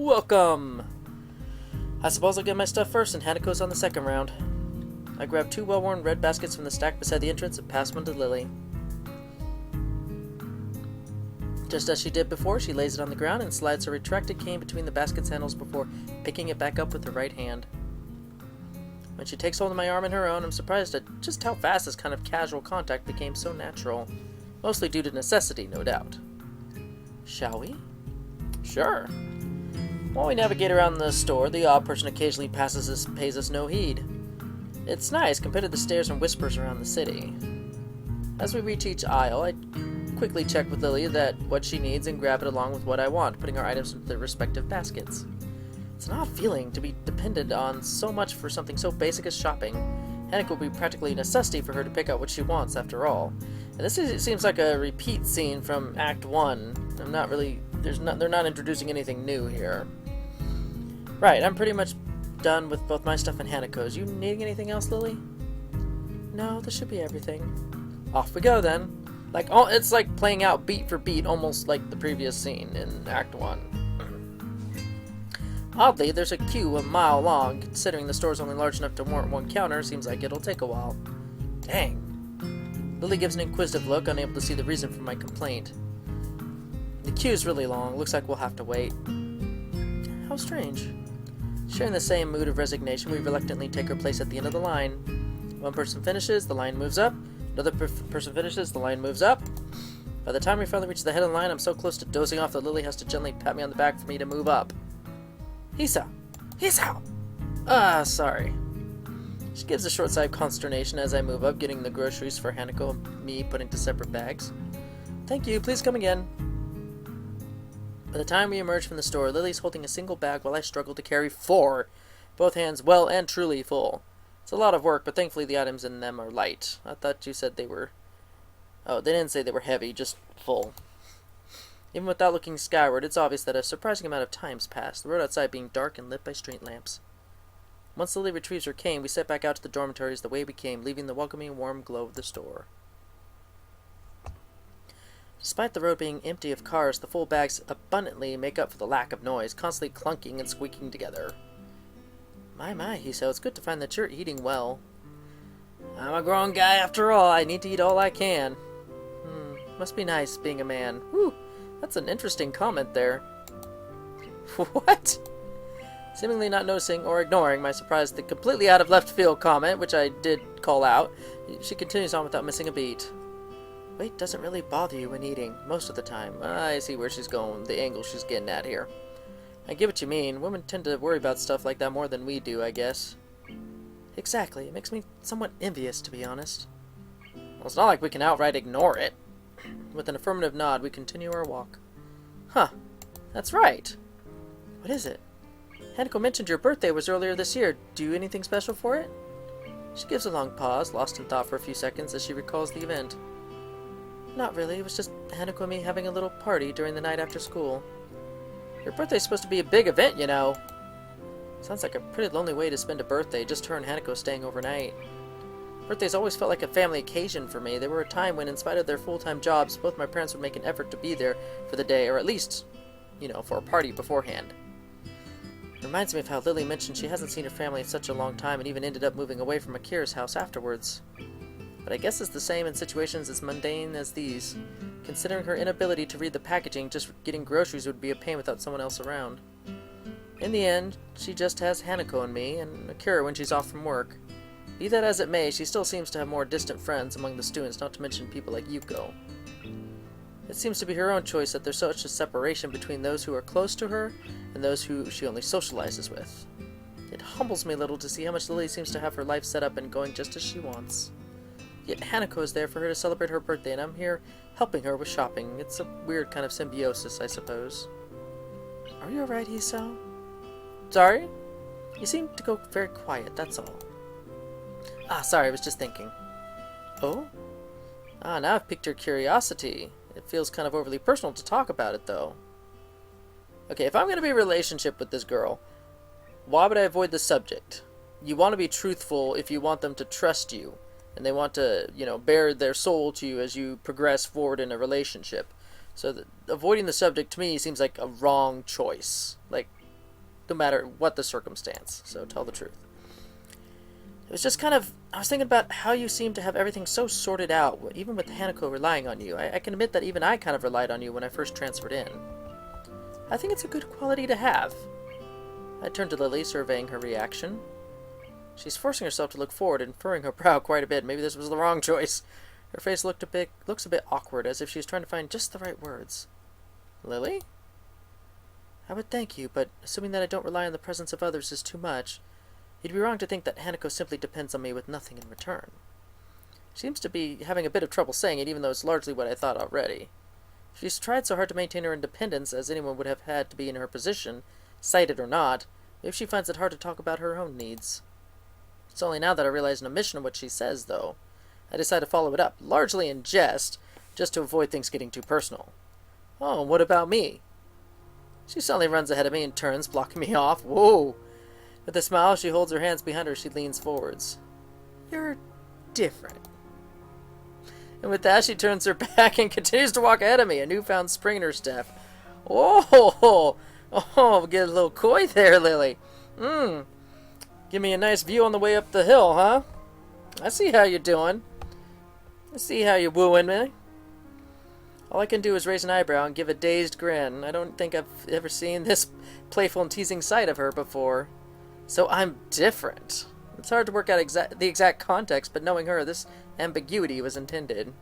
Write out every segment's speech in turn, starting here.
Welcome! I suppose I'll get my stuff first and Hanako's on the second round. I grabbed 2 well-worn red baskets from the stack beside the entrance and passed one to Lilly. Just as she did before, she lays it on the ground and slides her retracted cane between the basket's handles before picking it back up with her right hand. When she takes hold of my arm in her own, I'm surprised at just how fast this kind of casual contact became so natural. Mostly due to necessity, no doubt. Shall we? Sure. While we navigate around the store, the odd person occasionally pays us no heed. It's nice compared to the stares and whispers around the city. As we reach each aisle, I quickly check with Lilly that what she needs and grab it along with what I want, putting our items into their respective baskets. It's an odd feeling to be dependent on so much for something so basic as shopping. Hanako will be practically a necessity for her to pick out what she wants, after all. And this seems like a repeat scene from Act 1. They're not introducing anything new here. Right, I'm pretty much done with both my stuff and Hanako's. You needing anything else, Lilly? No, this should be everything. Off we go, then. It's like playing out beat for beat, almost like the previous scene in Act 1. Oddly, there's a queue a mile long. Considering the store's only large enough to warrant one counter, seems like it'll take a while. Dang. Lilly gives an inquisitive look, unable to see the reason for my complaint. The queue's really long. Looks like we'll have to wait. How strange. Sharing the same mood of resignation, we reluctantly take our place at the end of the line. One person finishes, the line moves up. Another person finishes, the line moves up. By the time we finally reach the head of the line, I'm so close to dozing off that Lilly has to gently pat me on the back for me to move up. Hisa! Sorry. She gives a short sigh of consternation as I move up, getting the groceries for Hanako and me put into separate bags. Thank you, please come again. By the time we emerge from the store, Lily's holding a single bag while I struggle to carry 4, both hands well and truly full. It's a lot of work, but thankfully the items in them are light. I thought you said they were... Oh, they didn't say they were heavy, just full. Even without looking skyward, it's obvious that a surprising amount of time's passed, the road outside being dark and lit by street lamps. Once Lilly retrieves her cane, we set back out to the dormitories the way we came, leaving the welcoming warm glow of the store. Despite the road being empty of cars, the full bags abundantly make up for the lack of noise, constantly clunking and squeaking together. My, Hiso, it's good to find that you're eating well. I'm a grown guy after all. I need to eat all I can. Must be nice being a man. Whew, that's an interesting comment there. What? Seemingly not noticing or ignoring my surprised the completely out of left field comment, which I did call out, she continues on without missing a beat. Weight doesn't really bother you when eating, most of the time. I see where she's going, the angle she's getting at here. I get what you mean. Women tend to worry about stuff like that more than we do, I guess. Exactly. It makes me somewhat envious, to be honest. Well, it's not like we can outright ignore it. With an affirmative nod, we continue our walk. Huh. That's right. What is it? Hanako mentioned your birthday was earlier this year. Do anything special for it? She gives a long pause, lost in thought for a few seconds as she recalls the event. Not really. It was just Hanako and me having a little party during the night after school. Your birthday's supposed to be a big event, you know. Sounds like a pretty lonely way to spend a birthday, just her and Hanako staying overnight. Birthdays always felt like a family occasion for me. There were a time when, in spite of their full-time jobs, both my parents would make an effort to be there for the day, or at least, for a party beforehand. Reminds me of how Lilly mentioned she hasn't seen her family in such a long time and even ended up moving away from Akira's house afterwards. But I guess it's the same in situations as mundane as these. Considering her inability to read the packaging, just getting groceries would be a pain without someone else around. In the end, she just has Hanako and me, and Akira when she's off from work. Be that as it may, she still seems to have more distant friends among the students, not to mention people like Yuko. It seems to be her own choice that there's such a separation between those who are close to her and those who she only socializes with. It humbles me a little to see how much Lilly seems to have her life set up and going just as she wants. Yet Hanako is there for her to celebrate her birthday, and I'm here helping her with shopping. It's a weird kind of symbiosis, I suppose. Are you alright, Hiso? Sorry? You seem to go very quiet, that's all. Sorry, I was just thinking. Oh? Now I've piqued your curiosity. It feels kind of overly personal to talk about it, though. Okay, if I'm going to be in a relationship with this girl, why would I avoid the subject? You want to be truthful if you want them to trust you. And they want to, bare their soul to you as you progress forward in a relationship. So avoiding the subject to me seems like a wrong choice. Like, no matter what the circumstance, so tell the truth. It was just kind of, I was thinking about how you seem to have everything so sorted out, even with Hanako relying on you. I can admit that even I kind of relied on you when I first transferred in. I think it's a good quality to have. I turned to Lilly, surveying her reaction. She's forcing herself to look forward and furrowing her brow quite a bit. Maybe this was the wrong choice. Her face looks a bit awkward, as if she's trying to find just the right words. Lilly? I would thank you, but assuming that I don't rely on the presence of others is too much, you'd be wrong to think that Hanako simply depends on me with nothing in return. She seems to be having a bit of trouble saying it, even though it's largely what I thought already. She's tried so hard to maintain her independence, as anyone would have had to be in her position, cited or not. Maybe she finds it hard to talk about her own needs. It's only now that I realize an omission of what she says, though. I decide to follow it up, largely in jest, just to avoid things getting too personal. Oh, and what about me? She suddenly runs ahead of me and turns, blocking me off. Whoa! With a smile, she holds her hands behind her. She leans forwards. You're different. And with that, she turns her back and continues to walk ahead of me, a newfound spring in her step. Oh, get a little coy there, Lilly. Give me a nice view on the way up the hill, huh? I see how you're doing. I see how you're wooing me. All I can do is raise an eyebrow and give a dazed grin. I don't think I've ever seen this playful and teasing side of her before. So I'm different. It's hard to work out the exact context, but knowing her, this ambiguity was intended.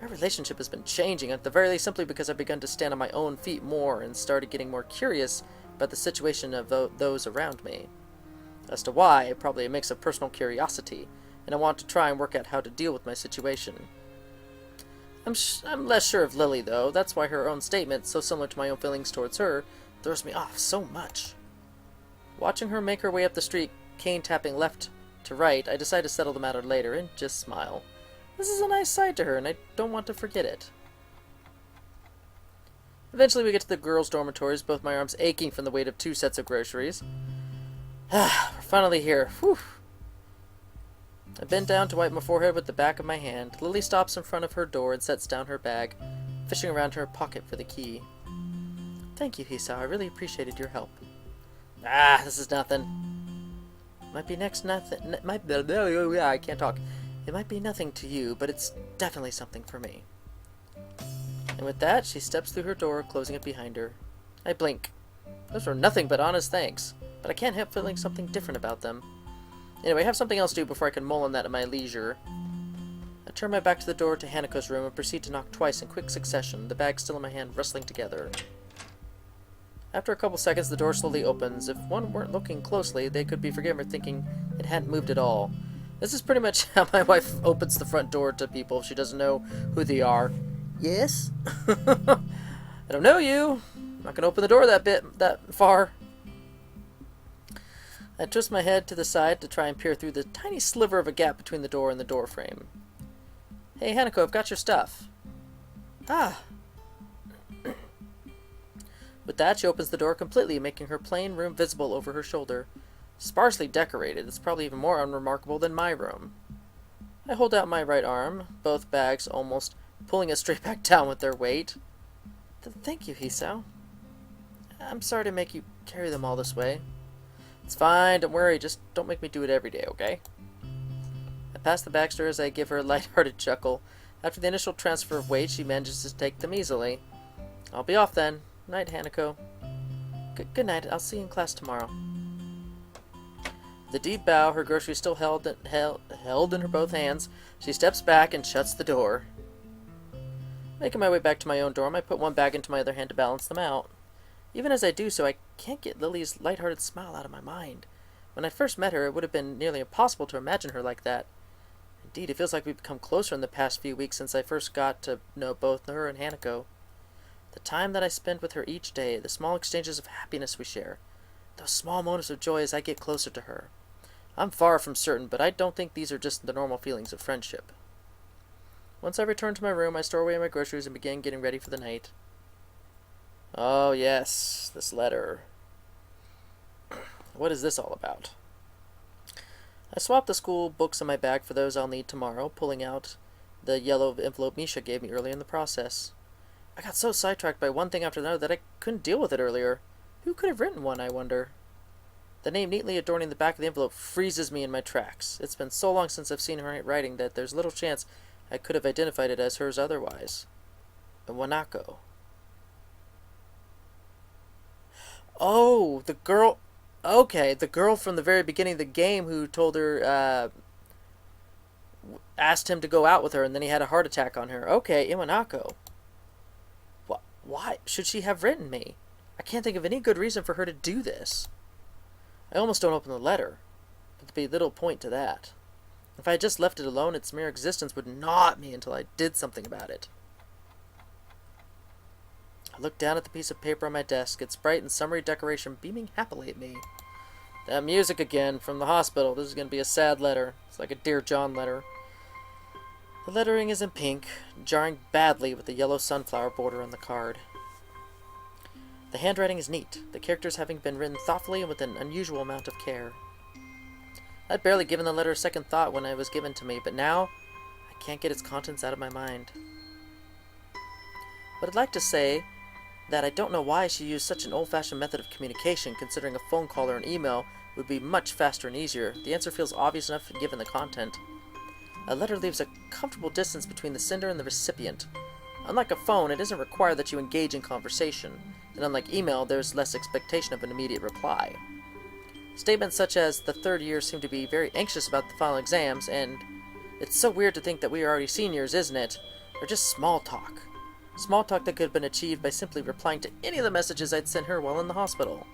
Our relationship has been changing, at the very least simply because I've begun to stand on my own feet more and started getting more curious about the situation of those around me. As to why, probably a mix of personal curiosity, and I want to try and work out how to deal with my situation. I'm less sure of Lilly, though. That's why her own statement, so similar to my own feelings towards her, throws me off so much. Watching her make her way up the street, cane tapping left to right, I decide to settle the matter later and just smile. This is a nice side to her, and I don't want to forget it. Eventually we get to the girls' dormitories, both my arms aching from the weight of 2 sets of groceries. We're finally here. Whew. I bend down to wipe my forehead with the back of my hand. Lilly stops in front of her door and sets down her bag, fishing around her pocket for the key. Thank you, Hisao. I really appreciated your help. This is nothing. Might be nothing. I can't talk. It might be nothing to you, but it's definitely something for me. And with that, she steps through her door, closing it behind her. I blink. Those were nothing but honest thanks, but I can't help feeling something different about them. Anyway, I have something else to do before I can mull on that at my leisure. I turn my back to the door to Hanako's room and proceed to knock twice in quick succession, the bag still in my hand rustling together. After a couple seconds, the door slowly opens. If one weren't looking closely, they could be forgiven for thinking it hadn't moved at all. This is pretty much how my wife opens the front door to people if she doesn't know who they are. Yes? I don't know you. I'm not going to open the door that far. I twist my head to the side to try and peer through the tiny sliver of a gap between the door and the door frame. Hey, Hanako, I've got your stuff. With that, she opens the door completely, making her plain room visible over her shoulder. Sparsely decorated, it's probably even more unremarkable than my room. I hold out my right arm, both bags almost pulling it straight back down with their weight. Thank you, Hisao. I'm sorry to make you carry them all this way. It's fine, don't worry, just don't make me do it every day, okay? I pass the bags to her as I give her a light-hearted chuckle. After the initial transfer of weight, she manages to take them easily. I'll be off then. Night, Hanako. Good night. I'll see you in class tomorrow. With a deep bow, her groceries still held in her both hands, she steps back and shuts the door. Making my way back to my own dorm, I put one bag into my other hand to balance them out. Even as I do so, I can't get Lily's light-hearted smile out of my mind. When I first met her, it would have been nearly impossible to imagine her like that. Indeed, it feels like we've become closer in the past few weeks since I first got to know both her and Hanako. The time that I spend with her each day, the small exchanges of happiness we share, those small moments of joy as I get closer to her. I'm far from certain, but I don't think these are just the normal feelings of friendship. Once I return to my room, I store away my groceries and begin getting ready for the night. Oh yes, this letter. What is this all about? I swapped the school books in my bag for those I'll need tomorrow, pulling out the yellow envelope Misha gave me earlier in the process. I got so sidetracked by one thing after another that I couldn't deal with it earlier. Who could have written one, I wonder? The name neatly adorning the back of the envelope freezes me in my tracks. It's been so long since I've seen her writing that there's little chance I could have identified it as hers otherwise. Wanako. Oh, the girl... Okay, the girl from the very beginning of the game who told her, asked him to go out with her, and then he had a heart attack on her. Okay, Iwanako. Why should she have written me? I can't think of any good reason for her to do this. I almost don't open the letter, but there'd be little point to that. If I had just left it alone, its mere existence would gnaw at me until I did something about it. I looked down at the piece of paper on my desk, its bright and summery decoration beaming happily at me. That music again, from the hospital. This is going to be a sad letter. It's like a Dear John letter. The lettering is in pink, jarring badly with the yellow sunflower border on the card. The handwriting is neat, the characters having been written thoughtfully and with an unusual amount of care. I'd barely given the letter a second thought when it was given to me, but now I can't get its contents out of my mind. But I'd like to say that I don't know why she used such an old-fashioned method of communication, considering a phone call or an email would be much faster and easier. The answer feels obvious enough given the content. A letter leaves a comfortable distance between the sender and the recipient. Unlike a phone, it isn't required that you engage in conversation, and unlike email, there's less expectation of an immediate reply. Statements such as, the third year seem to be very anxious about the final exams, and it's so weird to think that we are already seniors, isn't it? Or just small talk. Small talk that could have been achieved by simply replying to any of the messages I'd sent her while in the hospital.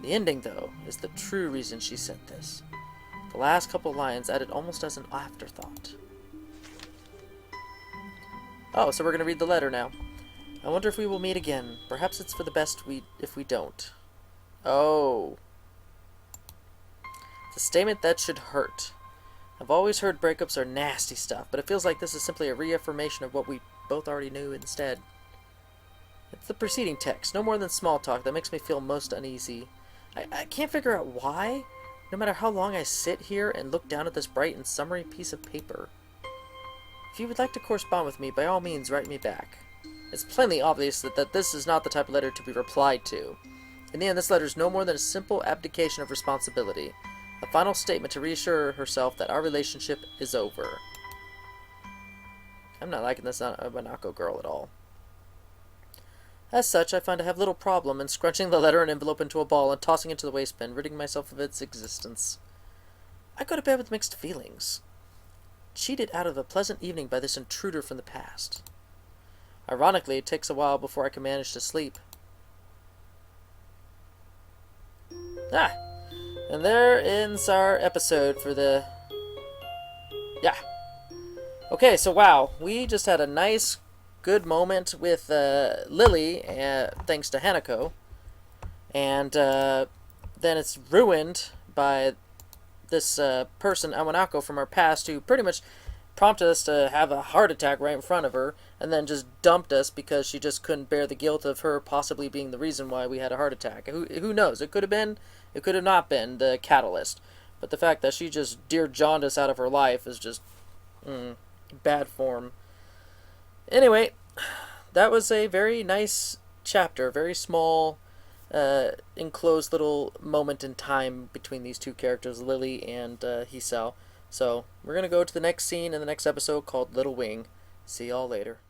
The ending, though, is the true reason she sent this. The last couple lines added almost as an afterthought. Oh, so we're going to read the letter now. I wonder if we will meet again. Perhaps it's for the best if we don't. Oh. It's a statement that should hurt. I've always heard breakups are nasty stuff, but it feels like this is simply a reaffirmation of what we both already knew instead. It's the preceding text, no more than small talk, that makes me feel most uneasy. I can't figure out why, no matter how long I sit here and look down at this bright and summery piece of paper. If you would like to correspond with me, by all means write me back. It's plainly obvious that this is not the type of letter to be replied to. In the end, this letter is no more than a simple abdication of responsibility, a final statement to reassure herself that our relationship is over. I'm not liking this Wanako girl at all. As such, I find I have little problem in scrunching the letter and envelope into a ball and tossing it into the waste bin, ridding myself of its existence. I go to bed with mixed feelings. Cheated out of a pleasant evening by this intruder from the past. Ironically, it takes a while before I can manage to sleep. And there ends our episode for the... Yeah. Okay, so wow, we just had a nice, good moment with Lilly, thanks to Hanako. And then it's ruined by this person, Awanako, from our past, who pretty much prompted us to have a heart attack right in front of her, and then just dumped us because she just couldn't bear the guilt of her possibly being the reason why we had a heart attack. Who knows? It could have been, it could have not been the catalyst. But the fact that she just Dear Johned us out of her life is just bad form. Anyway, that was a very nice chapter, very small, enclosed little moment in time between these two characters, Lilly and Hisao. So, we're going to go to the next scene in the next episode called Little Wing. See y'all later.